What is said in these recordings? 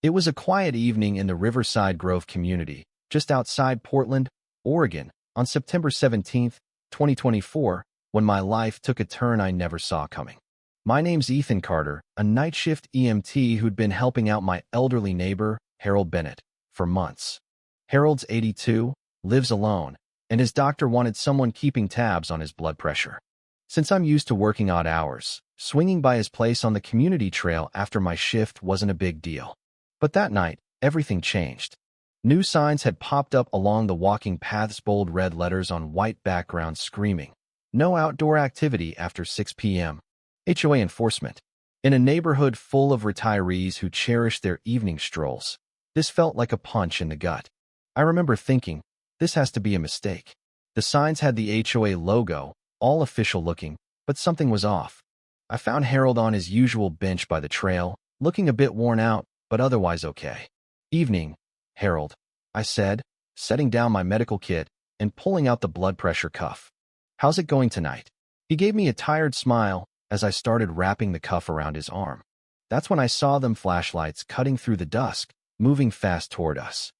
It was a quiet evening in the Riverside Grove community, just outside Portland, Oregon, on September 17th, 2024, when my life took a turn I never saw coming. My name's Ethan Carter, a night shift EMT who'd been helping out my elderly neighbor, Harold Bennett, for months. Harold's 82, lives alone, and his doctor wanted someone keeping tabs on his blood pressure. Since I'm used to working odd hours, swinging by his place on the community trail after my shift wasn't a big deal. But that night, everything changed. New signs had popped up along the walking paths, bold red letters on white backgrounds screaming, "No outdoor activity after 6 p.m. HOA enforcement. In a neighborhood full of retirees who cherished their evening strolls, this felt like a punch in the gut. I remember thinking, this has to be a mistake. The signs had the HOA logo, all official looking, but something was off. I found Harold on his usual bench by the trail, looking a bit worn out, but otherwise okay. "Evening, Harold," I said, setting down my medical kit and pulling out the blood pressure cuff. "How's it going tonight?" He gave me a tired smile as I started wrapping the cuff around his arm. That's when I saw them flashlights cutting through the dusk, moving fast toward us.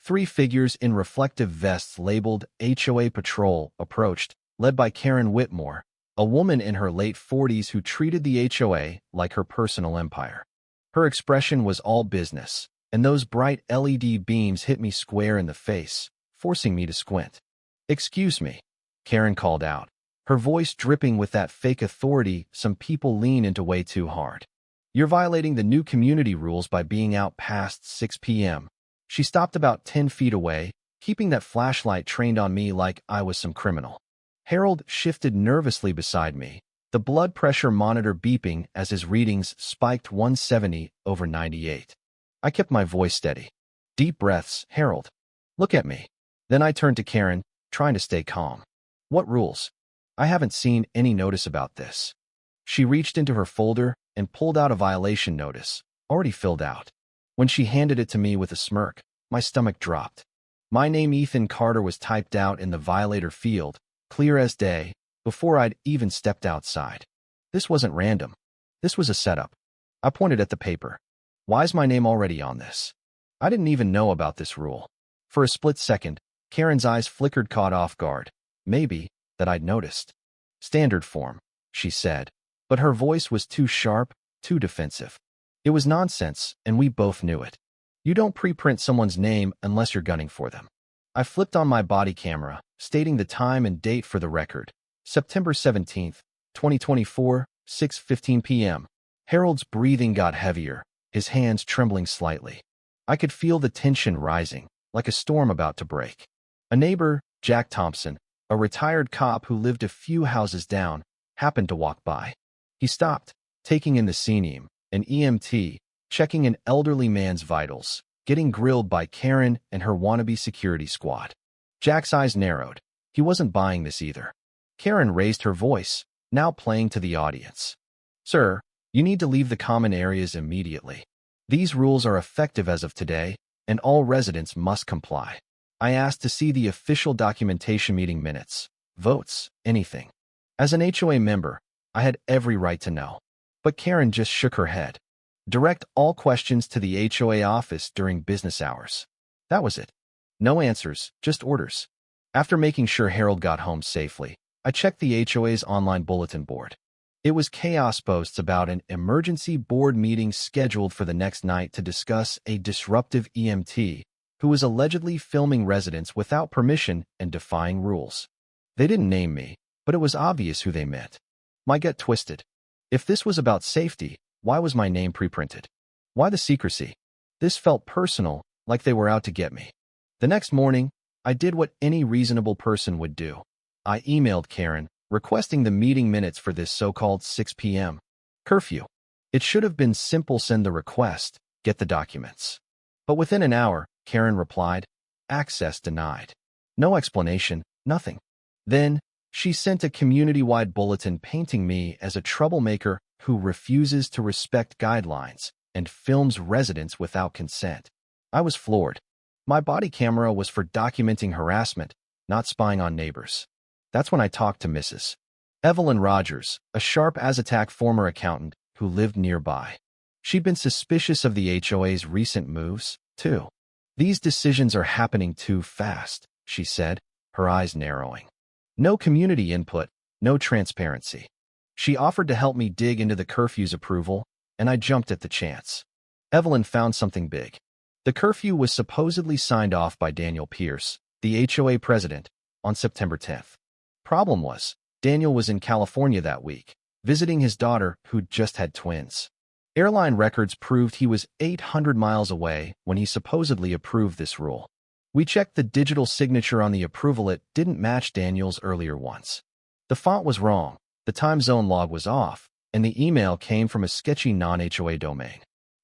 3 figures in reflective vests labeled HOA Patrol approached, led by Karen Whitmore, a woman in her late 40s who treated the HOA like her personal empire. Her expression was all business, and those bright LED beams hit me square in the face, forcing me to squint. "Excuse me," Karen called out, her voice dripping with that fake authority some people lean into way too hard. "You're violating the new community rules by being out past 6 p.m. She stopped about 10 feet away, keeping that flashlight trained on me like I was some criminal. Harold shifted nervously beside me, the blood pressure monitor beeping as his readings spiked 170/98. I kept my voice steady. "Deep breaths, Harold. Look at me." Then I turned to Karen, trying to stay calm. "What rules? I haven't seen any notice about this." She reached into her folder and pulled out a violation notice, already filled out. When she handed it to me with a smirk, my stomach dropped. My name, Ethan Carter, was typed out in the violator field, clear as day, before I'd even stepped outside. This wasn't random. This was a setup. I pointed at the paper. "Why's my name already on this?" I didn't even know about this rule. For a split second, Karen's eyes flickered, caught off guard. Maybe that I'd noticed. "Standard form," she said, but her voice was too sharp, too defensive. It was nonsense, and we both knew it. You don't preprint someone's name unless you're gunning for them. I flipped on my body camera, stating the time and date for the record. September 17th, 2024, 6:15 p.m. Harold's breathing got heavier, his hands trembling slightly. I could feel the tension rising, like a storm about to break. A neighbor, Jack Thompson, a retired cop who lived a few houses down, happened to walk by. He stopped, taking in the scene, an EMT, checking an elderly man's vitals, getting grilled by Karen and her wannabe security squad. Jack's eyes narrowed. He wasn't buying this either. Karen raised her voice, now playing to the audience. "Sir, you need to leave the common areas immediately. These rules are effective as of today, and all residents must comply." I asked to see the official documentation, meeting minutes, votes, anything. As an HOA member, I had every right to know. But Karen just shook her head. "Direct all questions to the HOA office during business hours." That was it. No answers, just orders. After making sure Harold got home safely, I checked the HOA's online bulletin board. It was chaos posts about an emergency board meeting scheduled for the next night to discuss a disruptive EMT who was allegedly filming residents without permission and defying rules. They didn't name me, but it was obvious who they meant. My gut twisted. If this was about safety, why was my name preprinted? Why the secrecy? This felt personal, like they were out to get me. The next morning, I did what any reasonable person would do. I emailed Karen, requesting the meeting minutes for this so-called 6 p.m. curfew. It should have been simple: send the request, get the documents. But within an hour, Karen replied, "Access denied." No explanation, nothing. Then, she sent a community-wide bulletin painting me as a troublemaker who refuses to respect guidelines and films residents without consent. I was floored. My body camera was for documenting harassment, not spying on neighbors. That's when I talked to Mrs. Evelyn Rogers, a sharp-as-a-tack former accountant who lived nearby. She'd been suspicious of the HOA's recent moves, too. These decisions are happening too fast, she said, her eyes narrowing. No community input, no transparency. She offered to help me dig into the curfew's approval, and I jumped at the chance. Evelyn found something big. The curfew was supposedly signed off by Daniel Pierce, the HOA president, on September 10th. Problem was, Daniel was in California that week, visiting his daughter who'd just had twins. Airline records proved he was 800 miles away when he supposedly approved this rule. We checked the digital signature on the approval. It didn't match Daniel's earlier ones. The font was wrong, the time zone log was off, and the email came from a sketchy non-HOA domain.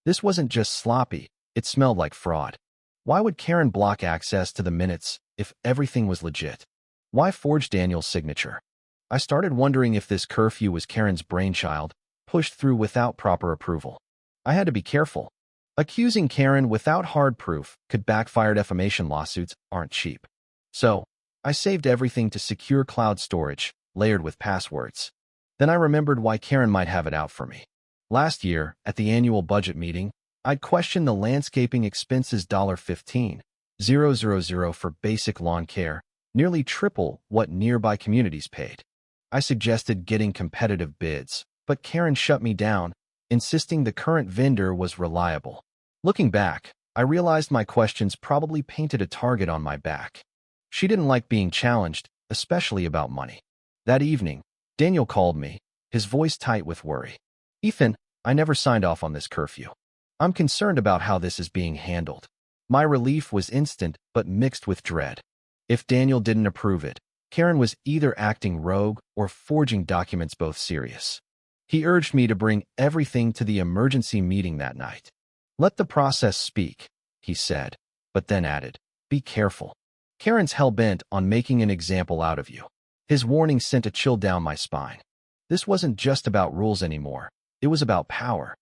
This wasn't just sloppy, it smelled like fraud. Why would Karen block access to the minutes if everything was legit? Why forge Daniel's signature? I started wondering if this curfew was Karen's brainchild, pushed through without proper approval. I had to be careful. Accusing Karen without hard proof could backfire. Defamation lawsuits aren't cheap. So, I saved everything to secure cloud storage, layered with passwords. Then I remembered why Karen might have it out for me. Last year, at the annual budget meeting, I'd questioned the landscaping expenses $15,000 for basic lawn care, nearly triple what nearby communities paid. I suggested getting competitive bids, but Karen shut me down, insisting the current vendor was reliable. Looking back, I realized my questions probably painted a target on my back. She didn't like being challenged, especially about money. That evening, Daniel called me, his voice tight with worry. "Ethan, I never signed off on this curfew. I'm concerned about how this is being handled." My relief was instant but mixed with dread. If Daniel didn't approve it, Karen was either acting rogue or forging documents. Both serious. He urged me to bring everything to the emergency meeting that night. "Let the process speak," he said, but then added, "Be careful. Karen's hell-bent on making an example out of you." His warning sent a chill down my spine. This wasn't just about rules anymore. It was about power.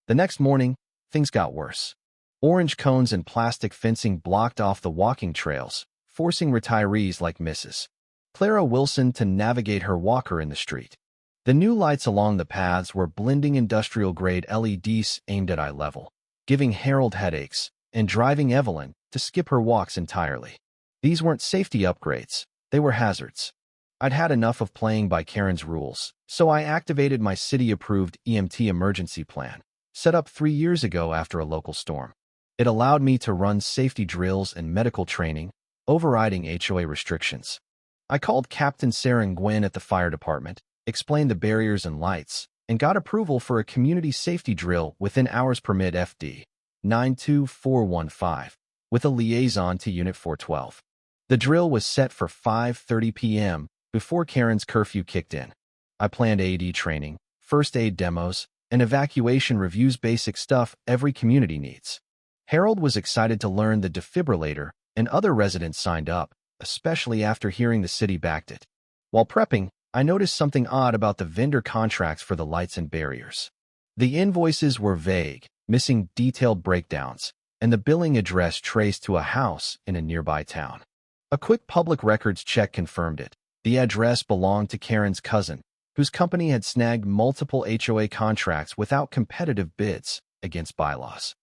The next morning, things got worse. Orange cones and plastic fencing blocked off the walking trails, forcing retirees like Mrs. Clara Wilson to navigate her walker in the street. The new lights along the paths were blending industrial-grade LEDs aimed at eye level, giving Harold headaches and driving Evelyn to skip her walks entirely. These weren't safety upgrades, they were hazards. I'd had enough of playing by Karen's rules, so I activated my city-approved EMT emergency plan, set up 3 years ago after a local storm. It allowed me to run safety drills and medical training, overriding HOA restrictions. I called Captain Sarah and Gwen at the fire department, explained the barriers and lights, and got approval for a community safety drill within hours. Permit FD 92415, with a liaison to Unit 412. The drill was set for 5:30 p.m. before Karen's curfew kicked in. I planned AED training, first aid demos, and evacuation reviews, basic stuff every community needs. Harold was excited to learn the defibrillator, and other residents signed up, especially after hearing the city backed it. While prepping, I noticed something odd about the vendor contracts for the lights and barriers. The invoices were vague, missing detailed breakdowns, and the billing address traced to a house in a nearby town. A quick public records check confirmed it. The address belonged to Karen's cousin, whose company had snagged multiple HOA contracts without competitive bids, against bylaws.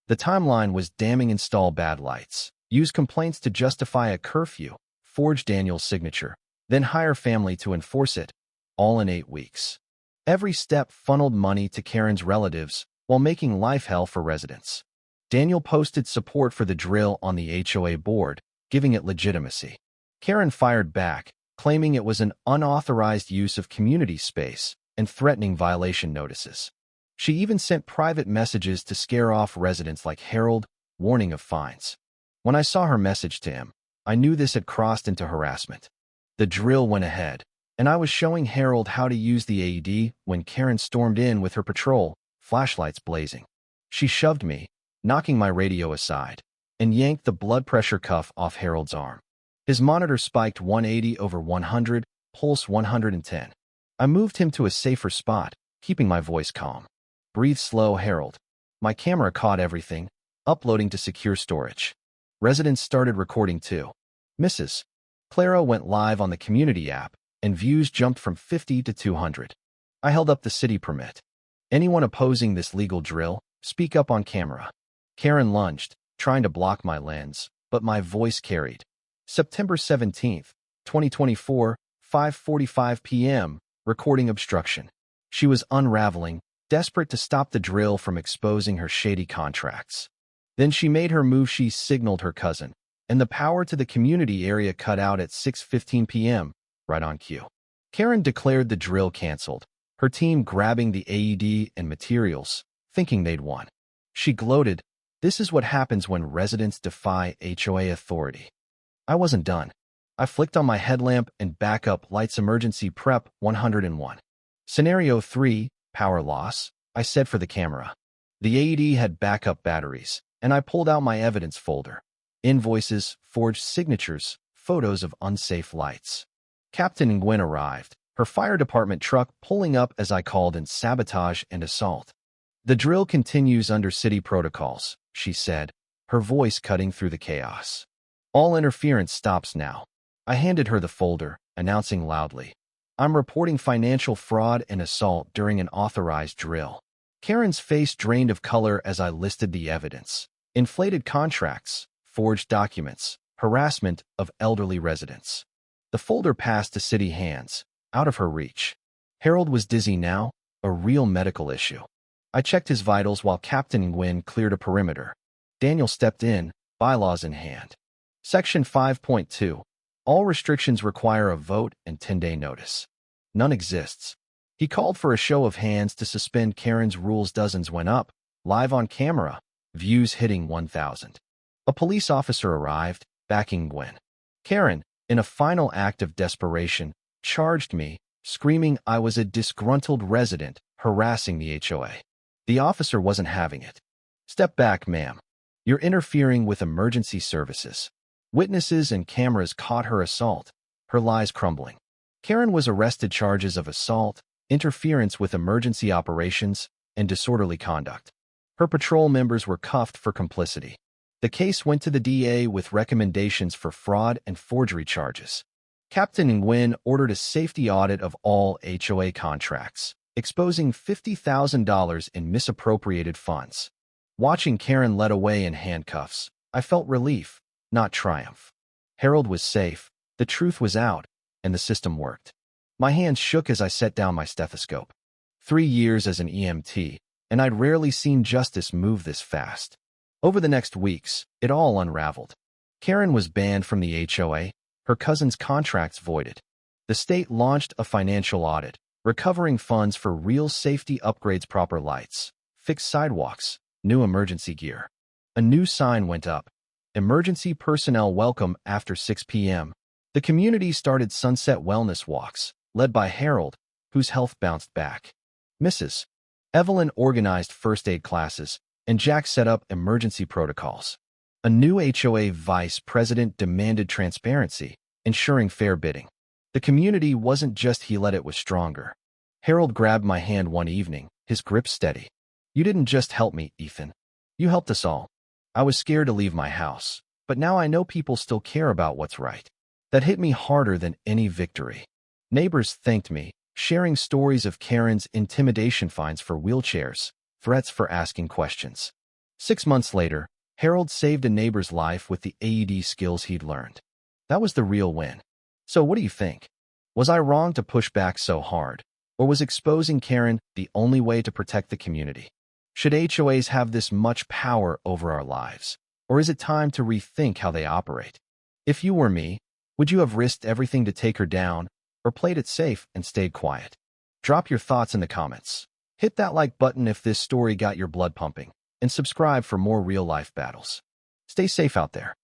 The timeline was damning. Install bad lights, use complaints to justify a curfew, forge Daniel's signature, then hire family to enforce it, all in 8 weeks. Every step funneled money to Karen's relatives while making life hell for residents. Daniel posted support for the drill on the HOA board, giving it legitimacy. Karen fired back, claiming it was an unauthorized use of community space and threatening violation notices. She even sent private messages to scare off residents like Harold, warning of fines. When I saw her message to him, I knew this had crossed into harassment. The drill went ahead, and I was showing Harold how to use the AED when Karen stormed in with her patrol, flashlights blazing. She shoved me, knocking my radio aside, and yanked the blood pressure cuff off Harold's arm. His monitor spiked 180/100, pulse 110. I moved him to a safer spot, keeping my voice calm. "Breathe slow, Harold." My camera caught everything, uploading to secure storage. Residents started recording too. Mrs. Clara went live on the community app, and views jumped from 50 to 200. I held up the city permit. "Anyone opposing this legal drill, Speak up on camera. Karen lunged, trying to block my lens, but my voice carried. September 17th, 2024, 5:45 p.m., recording obstruction. She was unraveling, desperate to stop the drill from exposing her shady contracts. Then she made her move. She signaled her cousin, and the power to the community area cut out at 6:15 p.m., right on cue. Karen declared the drill canceled, her team grabbing the AED and materials, thinking they'd won. She gloated, "This is what happens when residents defy HOA authority." I wasn't done. I flicked on my headlamp and backup lights. Emergency prep 101. Scenario 3, power loss, I said for the camera. The AED had backup batteries, and I pulled out my evidence folder. Invoices, forged signatures, photos of unsafe lights. Captain Nguyen arrived, her fire department truck pulling up as I called in sabotage and assault. "The drill continues under city protocols," she said, her voice cutting through the chaos. "All interference stops now." I handed her the folder, announcing loudly, "I'm reporting financial fraud and assault during an authorized drill." Karen's face drained of color as I listed the evidence. Inflated contracts, forged documents, harassment of elderly residents. The folder passed to city hands, out of her reach. Harold was dizzy now, a real medical issue. I checked his vitals while Captain Nguyen cleared a perimeter. Daniel stepped in, bylaws in hand. Section 5.2. All restrictions require a vote and 10-day notice. None exists. He called for a show of hands to suspend Karen's rules. Dozens went up, live on camera, views hitting 1,000. A police officer arrived, backing Nguyen. Karen, in a final act of desperation, charged me, screaming I was a disgruntled resident harassing the HOA. The officer wasn't having it. "Step back, ma'am. You're interfering with emergency services." Witnesses and cameras caught her assault, her lies crumbling. Karen was arrested. Charges of assault, interference with emergency operations, and disorderly conduct. Her patrol members were cuffed for complicity. The case went to the DA with recommendations for fraud and forgery charges. Captain Nguyen ordered a safety audit of all HOA contracts, exposing $50,000 in misappropriated funds. Watching Karen led away in handcuffs, I felt relief, not triumph. Harold was safe, the truth was out, and the system worked. My hands shook as I set down my stethoscope. 3 years as an EMT, and I'd rarely seen justice move this fast. Over the next weeks, it all unraveled. Karen was banned from the HOA, her cousin's contracts voided. The state launched a financial audit, recovering funds for real safety upgrades, proper lights, fixed sidewalks, new emergency gear. A new sign went up. "Emergency personnel welcome after 6 p.m. The community started sunset wellness walks, led by Harold, whose health bounced back. Mrs. Evelyn organized first aid classes, and Jack set up emergency protocols. A new HOA vice president demanded transparency, ensuring fair bidding. The community wasn't just he led, it was stronger. Harold grabbed my hand one evening, his grip steady. "You didn't just help me, Ethan. You helped us all." I was scared to leave my house, but now I know people still care about what's right. That hit me harder than any victory. Neighbors thanked me, sharing stories of Karen's intimidation, fines for wheelchairs, threats for asking questions. 6 months later, Harold saved a neighbor's life with the AED skills he'd learned. That was the real win. So what do you think? Was I wrong to push back so hard? Or was exposing Karen the only way to protect the community? Should HOAs have this much power over our lives? Or is it time to rethink how they operate? If you were me, would you have risked everything to take her down, or played it safe and stayed quiet? Drop your thoughts in the comments. Hit that like button if this story got your blood pumping, and subscribe for more real-life battles. Stay safe out there.